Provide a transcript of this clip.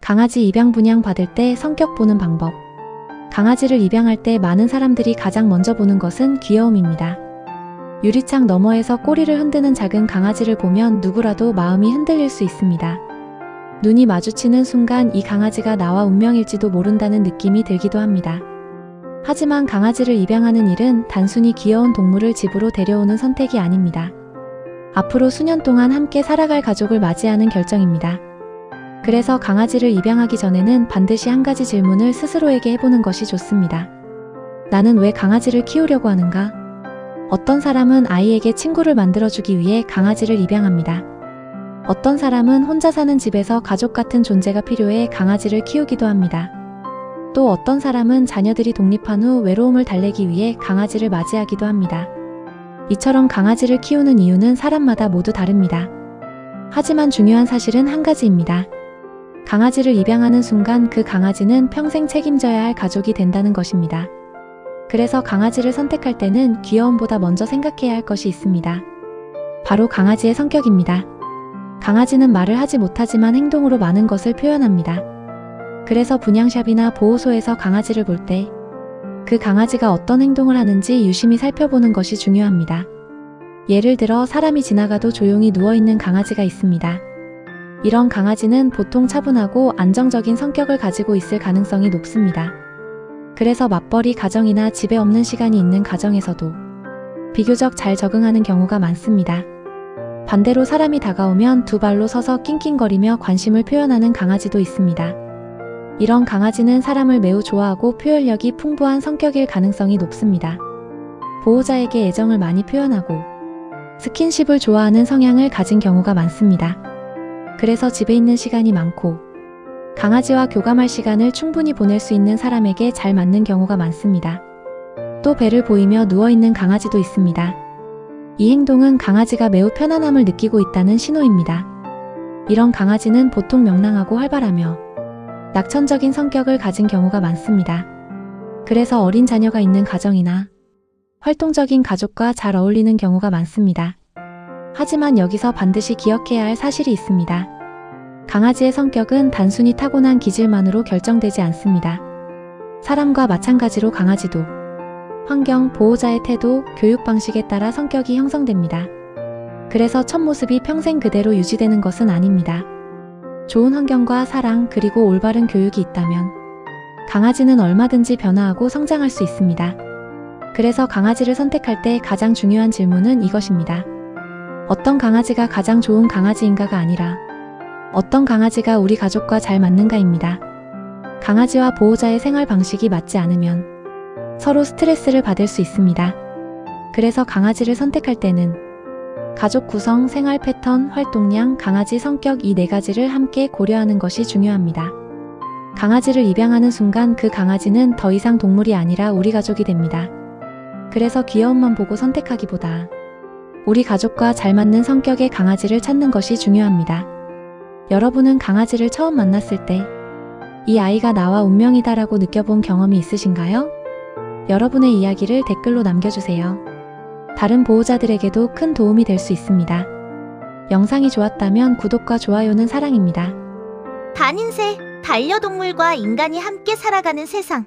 강아지 입양 분양 받을 때 성격 보는 방법. 강아지를 입양할 때 많은 사람들이 가장 먼저 보는 것은 귀여움입니다. 유리창 너머에서 꼬리를 흔드는 작은 강아지를 보면 누구라도 마음이 흔들릴 수 있습니다. 눈이 마주치는 순간 이 강아지가 나와 운명일지도 모른다는 느낌이 들기도 합니다. 하지만 강아지를 입양하는 일은 단순히 귀여운 동물을 집으로 데려오는 선택이 아닙니다. 앞으로 수년 동안 함께 살아갈 가족을 맞이하는 결정입니다. 그래서 강아지를 입양하기 전에는 반드시 한 가지 질문을 스스로에게 해보는 것이 좋습니다. 나는 왜 강아지를 키우려고 하는가? 어떤 사람은 아이에게 친구를 만들어주기 위해 강아지를 입양합니다. 어떤 사람은 혼자 사는 집에서 가족 같은 존재가 필요해 강아지를 키우기도 합니다. 또 어떤 사람은 자녀들이 독립한 후 외로움을 달래기 위해 강아지를 맞이하기도 합니다. 이처럼 강아지를 키우는 이유는 사람마다 모두 다릅니다. 하지만 중요한 사실은 한 가지입니다. 강아지를 입양하는 순간 그 강아지는 평생 책임져야 할 가족이 된다는 것입니다. 그래서 강아지를 선택할 때는 귀여움보다 먼저 생각해야 할 것이 있습니다. 바로 강아지의 성격입니다. 강아지는 말을 하지 못하지만 행동으로 많은 것을 표현합니다. 그래서 분양샵이나 보호소에서 강아지를 볼 때 그 강아지가 어떤 행동을 하는지 유심히 살펴보는 것이 중요합니다. 예를 들어 사람이 지나가도 조용히 누워있는 강아지가 있습니다. 이런 강아지는 보통 차분하고 안정적인 성격을 가지고 있을 가능성이 높습니다. 그래서 맞벌이 가정이나 집에 없는 시간이 있는 가정에서도 비교적 잘 적응하는 경우가 많습니다. 반대로 사람이 다가오면 두 발로 서서 낑낑거리며 관심을 표현하는 강아지도 있습니다. 이런 강아지는 사람을 매우 좋아하고 표현력이 풍부한 성격일 가능성이 높습니다. 보호자에게 애정을 많이 표현하고 스킨십을 좋아하는 성향을 가진 경우가 많습니다. 그래서 집에 있는 시간이 많고 강아지와 교감할 시간을 충분히 보낼 수 있는 사람에게 잘 맞는 경우가 많습니다. 또 배를 보이며 누워있는 강아지도 있습니다. 이 행동은 강아지가 매우 편안함을 느끼고 있다는 신호입니다. 이런 강아지는 보통 명랑하고 활발하며 낙천적인 성격을 가진 경우가 많습니다. 그래서 어린 자녀가 있는 가정이나 활동적인 가족과 잘 어울리는 경우가 많습니다. 하지만 여기서 반드시 기억해야 할 사실이 있습니다. 강아지의 성격은 단순히 타고난 기질만으로 결정되지 않습니다. 사람과 마찬가지로 강아지도 환경, 보호자의 태도, 교육 방식에 따라 성격이 형성됩니다. 그래서 첫 모습이 평생 그대로 유지되는 것은 아닙니다. 좋은 환경과 사랑 그리고 올바른 교육이 있다면 강아지는 얼마든지 변화하고 성장할 수 있습니다. 그래서 강아지를 선택할 때 가장 중요한 질문은 이것입니다. 어떤 강아지가 가장 좋은 강아지인가가 아니라 어떤 강아지가 우리 가족과 잘 맞는가입니다. 강아지와 보호자의 생활 방식이 맞지 않으면 서로 스트레스를 받을 수 있습니다. 그래서 강아지를 선택할 때는 가족 구성, 생활 패턴, 활동량, 강아지 성격 이 네 가지를 함께 고려하는 것이 중요합니다. 강아지를 입양하는 순간 그 강아지는 더 이상 동물이 아니라 우리 가족이 됩니다. 그래서 귀여움만 보고 선택하기보다 우리 가족과 잘 맞는 성격의 강아지를 찾는 것이 중요합니다. 여러분은 강아지를 처음 만났을 때 이 아이가 나와 운명이다라고 느껴본 경험이 있으신가요? 여러분의 이야기를 댓글로 남겨주세요. 다른 보호자들에게도 큰 도움이 될 수 있습니다. 영상이 좋았다면 구독과 좋아요는 사랑입니다. 반인세, 반려동물과 인간이 함께 살아가는 세상.